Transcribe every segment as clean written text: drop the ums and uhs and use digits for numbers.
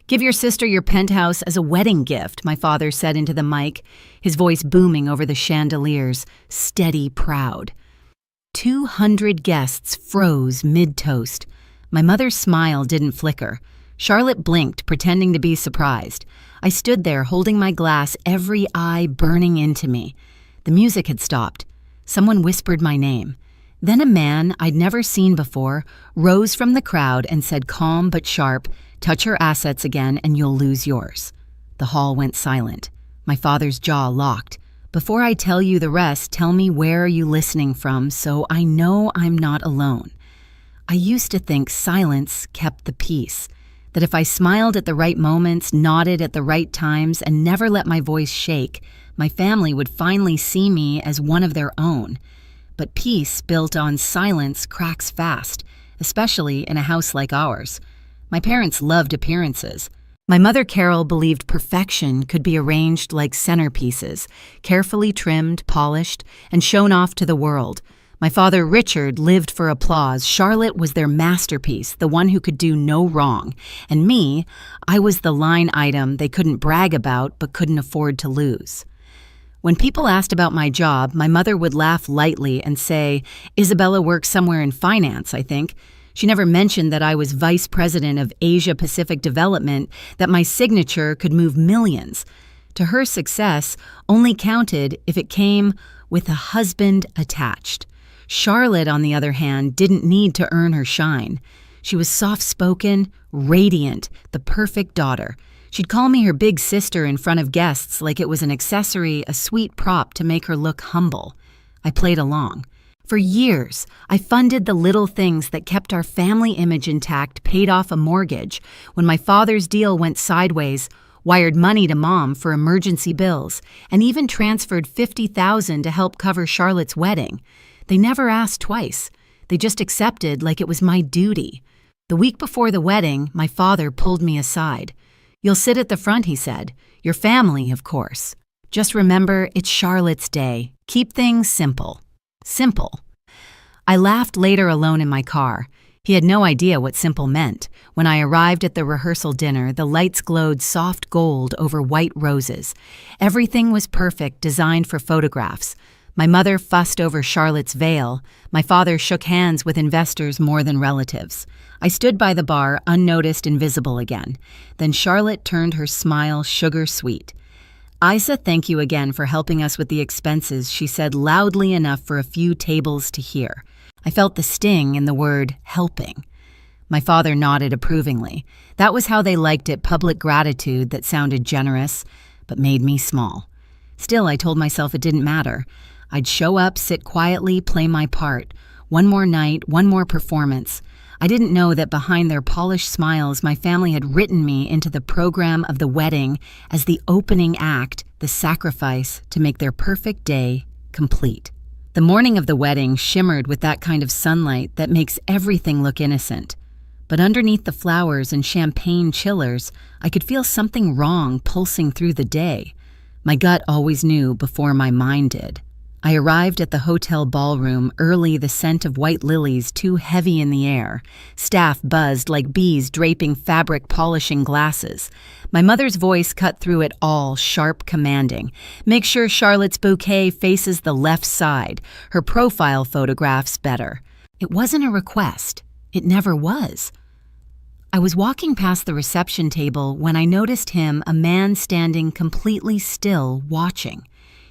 "Give your sister your penthouse as a wedding gift," my father said into the mic, his voice booming over the chandeliers, steady, proud. 200 guests froze mid-toast. My mother's smile didn't flicker. Charlotte blinked, pretending to be surprised. I stood there holding my glass, every eye burning into me. The music had stopped. Someone whispered my name. Then a man I'd never seen before rose from the crowd and said, calm but sharp, "Touch her assets again and you'll lose yours." The hall went silent. My father's jaw locked. "Before I tell you the rest, tell me where are you listening from so I know I'm not alone." I used to think silence kept the peace, that if I smiled at the right moments, nodded at the right times, and never let my voice shake, my family would finally see me as one of their own. But peace built on silence cracks fast, especially in a house like ours. My parents loved appearances. My mother Carol believed perfection could be arranged like centerpieces, carefully trimmed, polished, and shown off to the world. My father Richard lived for applause. Charlotte was their masterpiece, the one who could do no wrong. And me, I was the line item they couldn't brag about but couldn't afford to lose. When people asked about my job, my mother would laugh lightly and say, "Isabella works somewhere in finance, I think." She never mentioned that I was vice president of Asia Pacific Development, that my signature could move millions. To her, success only counted if it came with a husband attached. Charlotte, on the other hand, didn't need to earn her shine. She was soft-spoken, radiant, the perfect daughter. She'd call me her big sister in front of guests like it was an accessory, a sweet prop to make her look humble. I played along. For years, I funded the little things that kept our family image intact, paid off a mortgage. When my father's deal went sideways, wired money to Mom for emergency bills, and even transferred $50,000 to help cover Charlotte's wedding. They never asked twice. They just accepted like it was my duty. The week before the wedding, my father pulled me aside. "You'll sit at the front," he said. "Your family, of course. Just remember, it's Charlotte's day. Keep things simple." Simple. I laughed later alone in my car. He had no idea what simple meant. When I arrived at the rehearsal dinner, the lights glowed soft gold over white roses. Everything was perfect, designed for photographs. My mother fussed over Charlotte's veil. My father shook hands with investors more than relatives. I stood by the bar, unnoticed, invisible again. Then Charlotte turned her smile sugar sweet. "Isa, thank you again for helping us with the expenses," she said loudly enough for a few tables to hear. I felt the sting in the word helping. My father nodded approvingly. That was how they liked it, public gratitude that sounded generous, but made me small. Still, I told myself it didn't matter. I'd show up, sit quietly, play my part. One more night, one more performance. I didn't know that behind their polished smiles, my family had written me into the program of the wedding as the opening act, the sacrifice to make their perfect day complete. The morning of the wedding shimmered with that kind of sunlight that makes everything look innocent. But underneath the flowers and champagne chillers, I could feel something wrong pulsing through the day. My gut always knew before my mind did. I arrived at the hotel ballroom early, the scent of white lilies too heavy in the air. Staff buzzed like bees draping fabric, polishing glasses. My mother's voice cut through it all, sharp, commanding. "Make sure Charlotte's bouquet faces the left side. Her profile photograph's better." It wasn't a request. It never was. I was walking past the reception table when I noticed him, a man standing completely still, watching.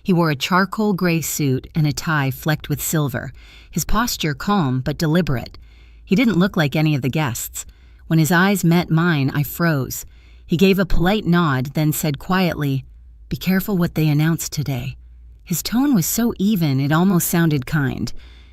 He wore a charcoal gray suit and a tie flecked with silver, his posture calm but deliberate. He didn't look like any of the guests. When his eyes met mine, I froze. He gave a polite nod, then said quietly, "Be careful what they announced today." His tone was so even it almost sounded kind.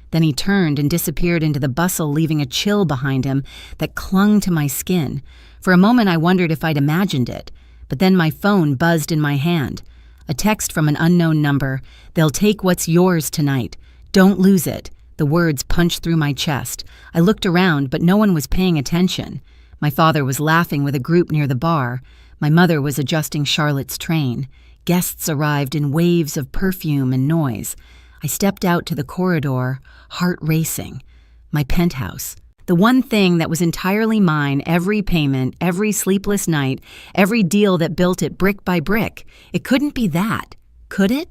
Then he turned and disappeared into the bustle, leaving a chill behind him that clung to my skin. For a moment I wondered if I'd imagined it, but then my phone buzzed in my hand. A text from an unknown number. "They'll take what's yours tonight. Don't lose it." The words punched through my chest. I looked around, but no one was paying attention. My father was laughing with a group near the bar. My mother was adjusting Charlotte's train. Guests arrived in waves of perfume and noise. I stepped out to the corridor, heart racing. My penthouse. The one thing that was entirely mine, every payment, every sleepless night, every deal that built it brick by brick. It couldn't be that, could it?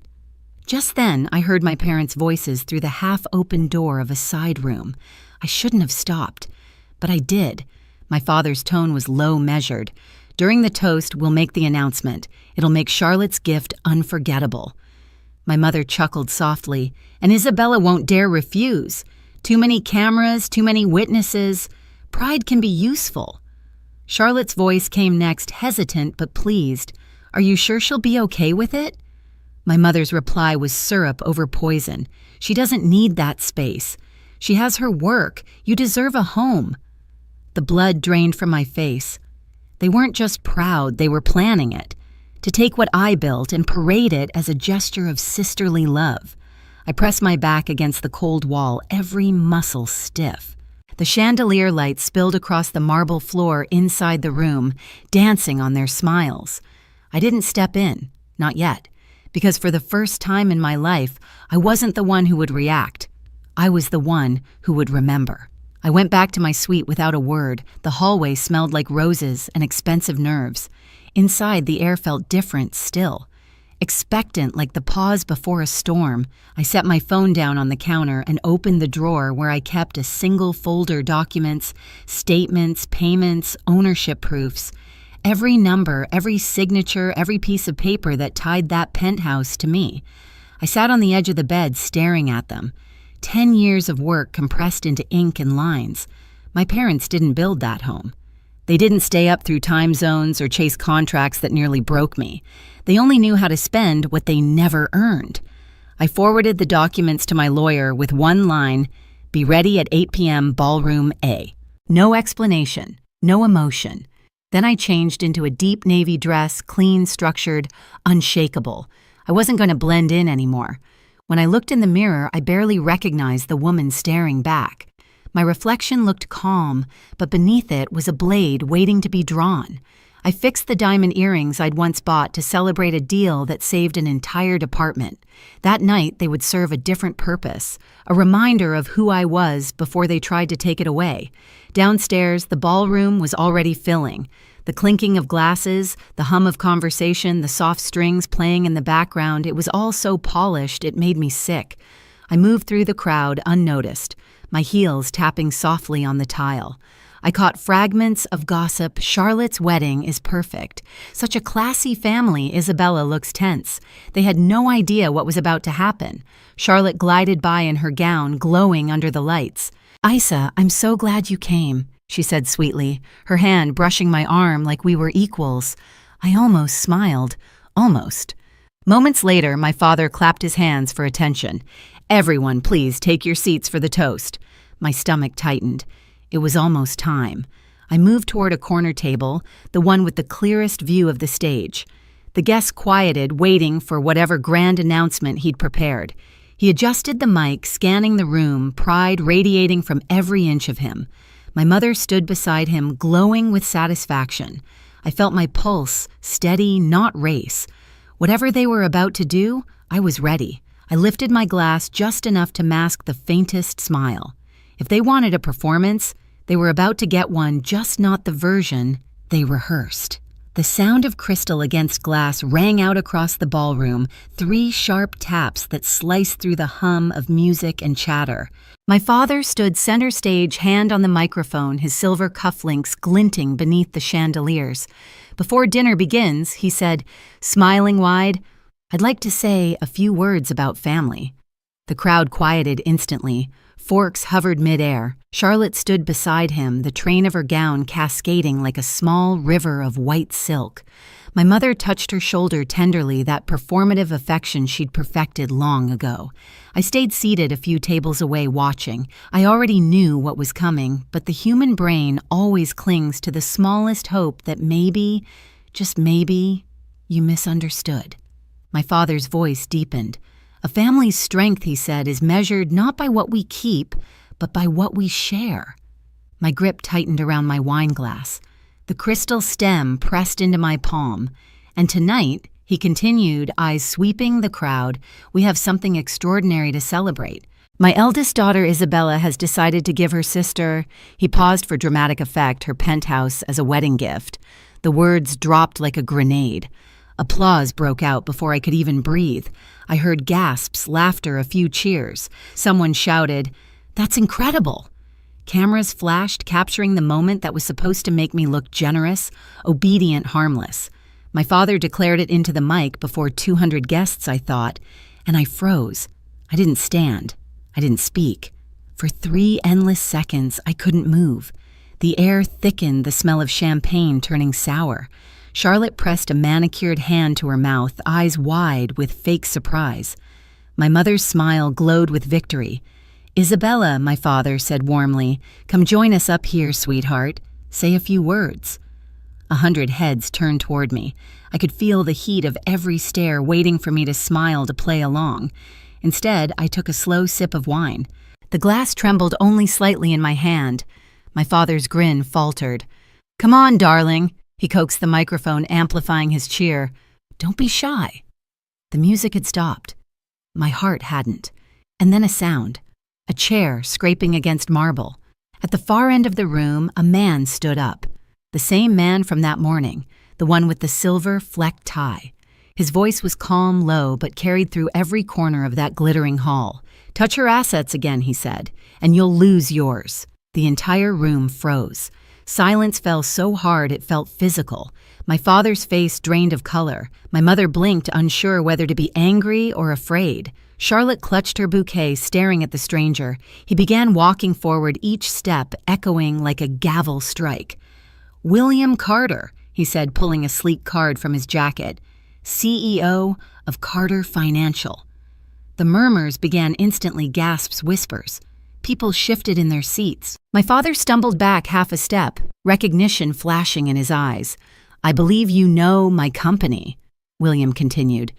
Just then, I heard my parents' voices through the half-open door of a side room. I shouldn't have stopped, but I did. My father's tone was low measured. During the toast, we'll make the announcement. It'll make Charlotte's gift unforgettable. My mother chuckled softly, and Isabella won't dare refuse. Too many cameras, too many witnesses. Pride can be useful. Charlotte's voice came next, hesitant but pleased. Are you sure she'll be okay with it? My mother's reply was syrup over poison. She doesn't need that space. She has her work. You deserve a home. The blood drained from my face. They weren't just proud, they were planning it. To take what I built and parade it as a gesture of sisterly love. I pressed my back against the cold wall, every muscle stiff. The chandelier light spilled across the marble floor inside the room, dancing on their smiles. I didn't step in, not yet, because for the first time in my life, I wasn't the one who would react. I was the one who would remember. I went back to my suite without a word. The hallway smelled like roses and expensive nerves. Inside, the air felt different still. Expectant like the pause before a storm, I set my phone down on the counter and opened the drawer where I kept a single folder: documents, statements, payments, ownership proofs. Every number, every signature, every piece of paper that tied that penthouse to me. I sat on the edge of the bed staring at them. 10 years of work compressed into ink and lines. My parents didn't build that home. They didn't stay up through time zones or chase contracts that nearly broke me. They only knew how to spend what they never earned. I forwarded the documents to my lawyer with one line: be ready at 8 p.m. ballroom A. No explanation, no emotion. Then I changed into a deep navy dress, clean, structured, unshakable. I wasn't going to blend in anymore. When I looked in the mirror, I barely recognized the woman staring back. My reflection looked calm, but beneath it was a blade waiting to be drawn. I fixed the diamond earrings I'd once bought to celebrate a deal that saved an entire department. That night, they would serve a different purpose, a reminder of who I was before they tried to take it away. Downstairs, the ballroom was already filling. The clinking of glasses, the hum of conversation, the soft strings playing in the background, it was all so polished it made me sick. I moved through the crowd unnoticed, my heels tapping softly on the tile. I caught fragments of gossip. Charlotte's wedding is perfect. Such a classy family. Isabella looks tense. They had no idea what was about to happen. Charlotte glided by in her gown, glowing under the lights. "Isa, I'm so glad you came," she said sweetly, her hand brushing my arm like we were equals. I almost smiled. Almost. Moments later, my father clapped his hands for attention. "Everyone, please take your seats for the toast." My stomach tightened. It was almost time. I moved toward a corner table, the one with the clearest view of the stage. The guest quieted, waiting for whatever grand announcement he'd prepared. He adjusted the mic, scanning the room, pride radiating from every inch of him. My mother stood beside him, glowing with satisfaction. I felt my pulse, steady, not race. Whatever they were about to do, I was ready. I lifted my glass just enough to mask the faintest smile. If they wanted a performance, they were about to get one, just not the version they rehearsed. The sound of crystal against glass rang out across the ballroom, 3 sharp taps that sliced through the hum of music and chatter. My father stood center stage, hand on the microphone, his silver cufflinks glinting beneath the chandeliers. Before dinner begins, he said, smiling wide, "I'd like to say a few words about family." The crowd quieted instantly. Forks hovered midair. Charlotte stood beside him, the train of her gown cascading like a small river of white silk. My mother touched her shoulder tenderly, that performative affection she'd perfected long ago. I stayed seated a few tables away watching. I already knew what was coming, but the human brain always clings to the smallest hope that maybe, just maybe, you misunderstood. My father's voice deepened. "A family's strength," he said, "is measured not by what we keep, but by what we share." My grip tightened around my wine glass. The crystal stem pressed into my palm. "And tonight," he continued, eyes sweeping the crowd, "we have something extraordinary to celebrate." My eldest daughter Isabella has decided to give her sister, he paused for dramatic effect, her penthouse as a wedding gift. The words dropped like a grenade. Applause broke out before I could even breathe. I heard gasps, laughter, a few cheers. Someone shouted, "That's incredible!" Cameras flashed, capturing the moment that was supposed to make me look generous, obedient, harmless. My father declared it into the mic before 200 guests, I thought, and I froze. I didn't stand. I didn't speak. For 3 endless seconds, I couldn't move. The air thickened, the smell of champagne turning sour. Charlotte pressed a manicured hand to her mouth, eyes wide with fake surprise. My mother's smile glowed with victory. "Isabella," my father said warmly, "come join us up here, sweetheart. Say a few words." 100 heads turned toward me. I could feel the heat of every stare waiting for me to smile to play along. Instead, I took a slow sip of wine. The glass trembled only slightly in my hand. My father's grin faltered. "Come on, darling," he coaxed the microphone, amplifying his cheer. "Don't be shy." The music had stopped. My heart hadn't. And then a sound. A chair scraping against marble. At the far end of the room, a man stood up. The same man from that morning, the one with the silver flecked tie. His voice was calm, low, but carried through every corner of that glittering hall. "Touch her assets again," he said, "and you'll lose yours." The entire room froze. Silence fell so hard it felt physical. My father's face drained of color. My mother blinked, unsure whether to be angry or afraid. Charlotte clutched her bouquet, staring at the stranger. He began walking forward, each step echoing like a gavel strike. "William Carter," he said, pulling a sleek card from his jacket. "CEO of Carter Financial." The murmurs began instantly, gasps, whispers. People shifted in their seats. My father stumbled back half a step, recognition flashing in his eyes. "I believe you know my company," William continued.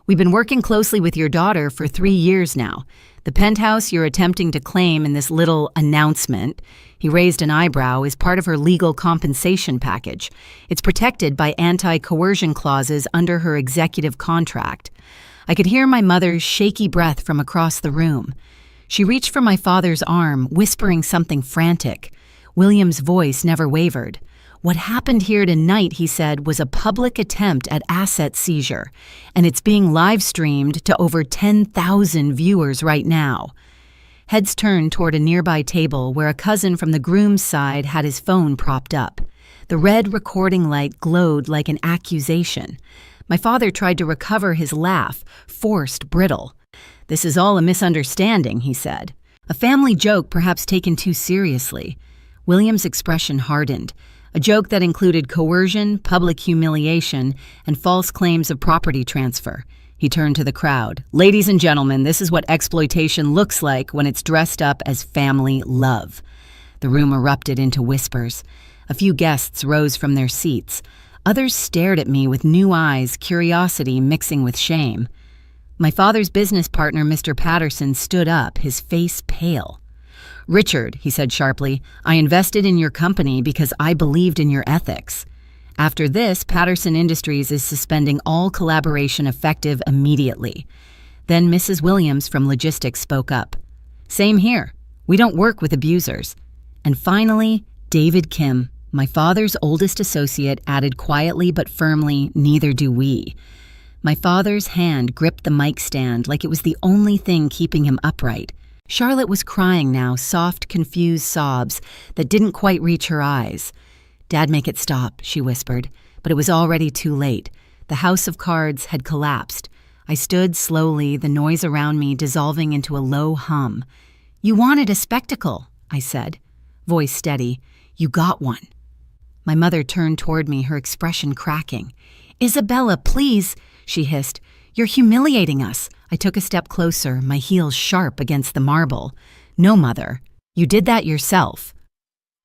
"We've been working closely with your daughter for 3 years now. The penthouse you're attempting to claim in this little announcement," he raised an eyebrow, "is part of her legal compensation package. It's protected by anti-coercion clauses under her executive contract." I could hear my mother's shaky breath from across the room. She reached for my father's arm, whispering something frantic. William's voice never wavered. "What happened here tonight," he said, "was a public attempt at asset seizure, and it's being live-streamed to over 10,000 viewers right now." Heads turned toward a nearby table where a cousin from the groom's side had his phone propped up. The red recording light glowed like an accusation. My father tried to recover his laugh, forced, brittle. "This is all a misunderstanding," he said. "A family joke perhaps taken too seriously." William's expression hardened. A joke that included coercion, public humiliation, and false claims of property transfer. He turned to the crowd. "Ladies and gentlemen, this is what exploitation looks like when it's dressed up as family love." The room erupted into whispers. A few guests rose from their seats. Others stared at me with new eyes, curiosity mixing with shame. My father's business partner, Mr. Patterson, stood up, his face pale. "Richard," he said sharply, "I invested in your company because I believed in your ethics. After this, Patterson Industries is suspending all collaboration effective immediately." Then Mrs. Williams from Logistics spoke up. "Same here. We don't work with abusers." And finally, David Kim, my father's oldest associate, added quietly but firmly, "Neither do we." My father's hand gripped the mic stand like it was the only thing keeping him upright. Charlotte was crying now, soft, confused sobs that didn't quite reach her eyes. "Dad, make it stop," she whispered, but it was already too late. The house of cards had collapsed. I stood slowly, the noise around me dissolving into a low hum. "You wanted a spectacle," I said, voice steady. "You got one." My mother turned toward me, her expression cracking. "Isabella, please," she hissed. "You're humiliating us." I took a step closer, my heels sharp against the marble. "No, Mother. You did that yourself."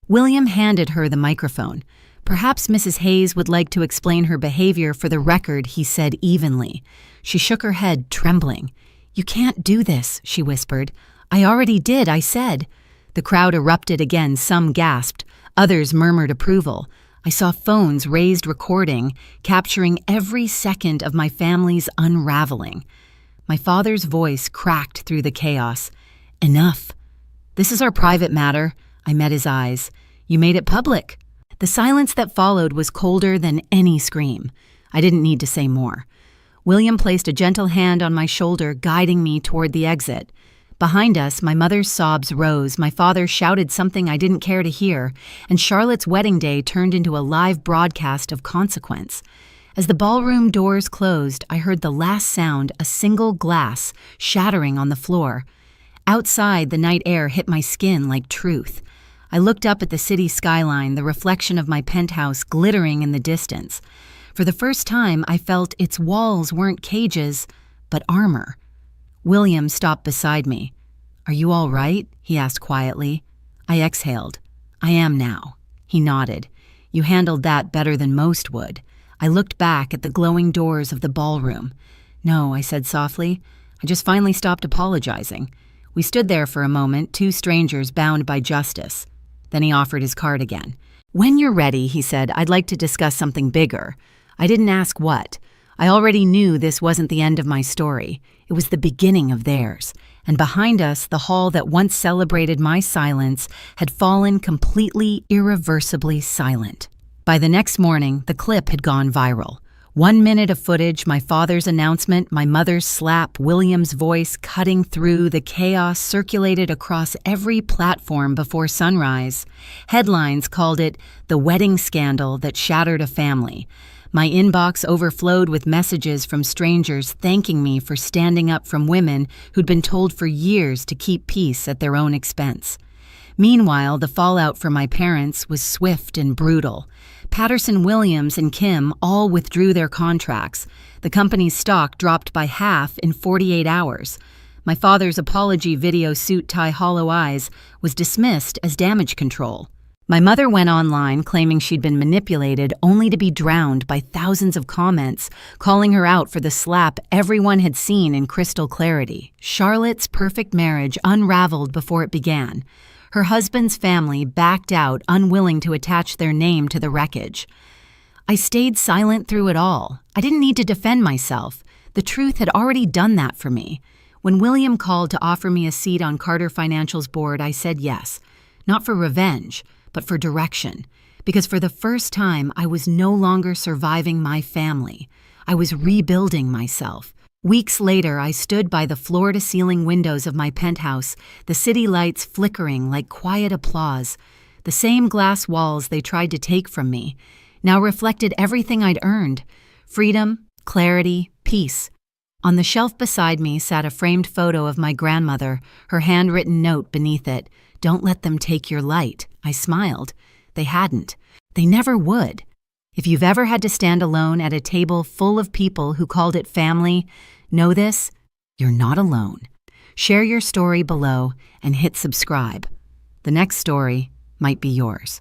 William handed her the microphone. "Perhaps Mrs. Hayes would like to explain her behavior for the record," he said evenly. She shook her head, trembling. "You can't do this," she whispered. "I already did, I said." The crowd erupted again, some gasped, others murmured approval. I saw phones raised, recording, capturing every second of my family's unraveling. My father's voice cracked through the chaos. Enough. This is our private matter. I met his eyes. You made it public. The silence that followed was colder than any scream. I didn't need to say more. William placed a gentle hand on my shoulder, guiding me toward the exit. Behind us, my mother's sobs rose, my father shouted something I didn't care to hear, and Charlotte's wedding day turned into a live broadcast of consequence. As the ballroom doors closed, I heard the last sound, a single glass, shattering on the floor. Outside, the night air hit my skin like truth. I looked up at the city skyline, the reflection of my penthouse glittering in the distance. For the first time, I felt its walls weren't cages, but armor. William stopped beside me. "Are you all right?" he asked quietly. I exhaled. "I am now." He nodded. "You handled that better than most would." I looked back at the glowing doors of the ballroom. "No," I said softly. "I just finally stopped apologizing." We stood there for a moment, two strangers bound by justice. Then he offered his card again. "When you're ready," he said, "I'd like to discuss something bigger." I didn't ask what. I already knew this wasn't the end of my story. It was the beginning of theirs. And behind us, the hall that once celebrated my silence had fallen completely, irreversibly silent. By the next morning, the clip had gone viral. 1 minute of footage, my father's announcement, my mother's slap, William's voice cutting through the chaos circulated across every platform before sunrise. Headlines called it the wedding scandal that shattered a family. My inbox overflowed with messages from strangers thanking me for standing up from women who'd been told for years to keep peace at their own expense. Meanwhile, the fallout for my parents was swift and brutal. Patterson Williams and Kim all withdrew their contracts. The company's stock dropped by half in 48 hours. My father's apology video suit tie hollow eyes was dismissed as damage control. My mother went online claiming she'd been manipulated only to be drowned by thousands of comments, calling her out for the slap everyone had seen in crystal clarity. Charlotte's perfect marriage unraveled before it began. Her husband's family backed out, unwilling to attach their name to the wreckage. I stayed silent through it all. I didn't need to defend myself. The truth had already done that for me. When William called to offer me a seat on Carter Financial's board, I said yes. Not for revenge, but for direction. Because for the first time, I was no longer surviving my family. I was rebuilding myself. Weeks later, I stood by the floor-to-ceiling windows of my penthouse, the city lights flickering like quiet applause. The same glass walls they tried to take from me now reflected everything I'd earned: freedom, clarity, peace. On the shelf beside me sat a framed photo of my grandmother, her handwritten note beneath it. "Don't let them take your light." I smiled. They hadn't. They never would. If you've ever had to stand alone at a table full of people who called it family, know this: you're not alone. Share your story below and hit subscribe. The next story might be yours.